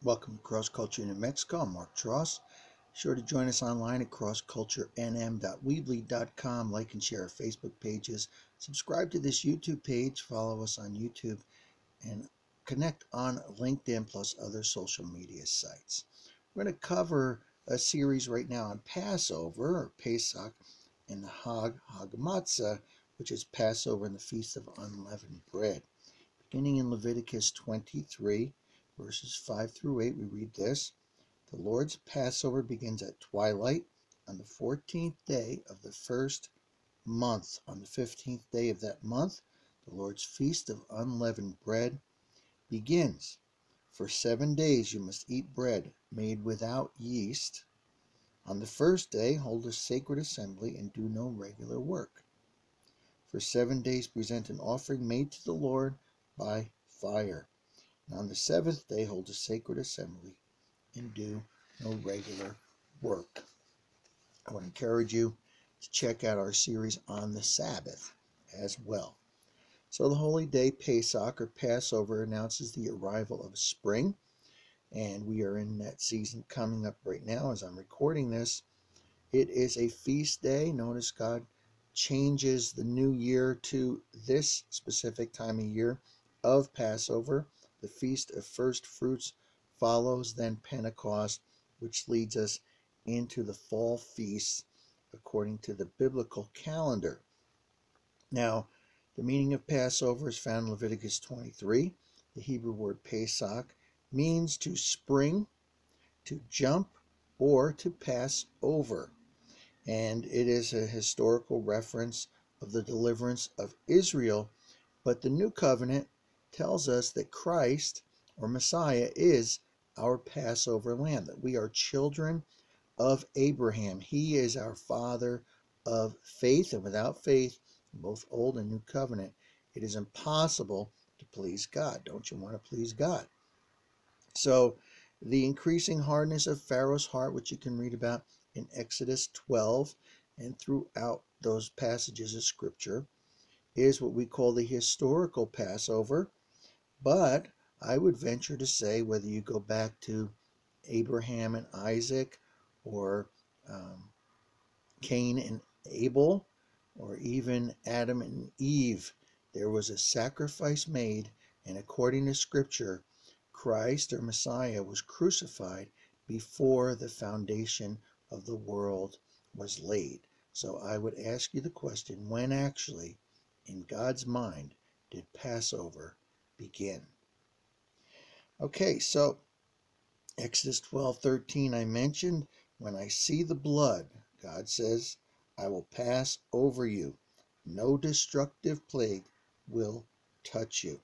Welcome to Cross Culture New Mexico. I'm Mark Tross. Sure to join us online at crossculturenm.weebly.com. Like and share our Facebook pages. Subscribe to this YouTube page. Follow us on YouTube and connect on LinkedIn plus other social media sites. We're going to cover a series right now on Passover or Pesach and the HaMatzah, which is Passover and the Feast of Unleavened Bread. Beginning in Leviticus 23, verses 5 through 8, we read this. The Lord's Passover begins at twilight on the 14th day of the first month. On the 15th day of that month, the Lord's Feast of Unleavened Bread begins. For 7 days you must eat bread made without yeast. On the first day, hold a sacred assembly and do no regular work. For 7 days present an offering made to the Lord by fire. And on the seventh day, hold a sacred assembly and do no regular work. I want to encourage you to check out our series on the Sabbath as well. So the holy day Pesach or Passover announces the arrival of spring, and we are in that season coming up right now as I'm recording this. It is a feast day. Notice God changes the new year to this specific time of year of Passover. The Feast of First Fruits follows then Pentecost, which leads us into the fall feasts according to the biblical calendar. Now, the meaning of Passover is found in Leviticus 23. The Hebrew word Pesach means to spring, to jump, or to pass over. And it is a historical reference of the deliverance of Israel. But the New Covenant tells us that Christ, or Messiah, is our Passover lamb, that we are children of Abraham. He is our father of faith, and without faith, in both Old and New Covenant, it is impossible to please God. Don't you want to please God? So the increasing hardness of Pharaoh's heart, which you can read about in Exodus 12 and throughout those passages of Scripture, is what we call the historical Passover. But I would venture to say, whether you go back to Abraham and Isaac, or Cain and Abel, or even Adam and Eve, there was a sacrifice made, and according to Scripture, Christ or Messiah was crucified before the foundation of the world was laid. So I would ask you the question, when actually, in God's mind, did Passover begin? Okay, so Exodus 12:13 I mentioned, when I see the blood, God says, I will pass over you. No destructive plague will touch you.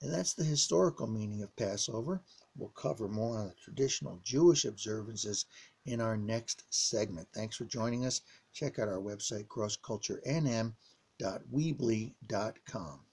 And that's the historical meaning of Passover. We'll cover more on the traditional Jewish observances in our next segment. Thanks for joining us. Check out our website, crossculturenm.weebly.com.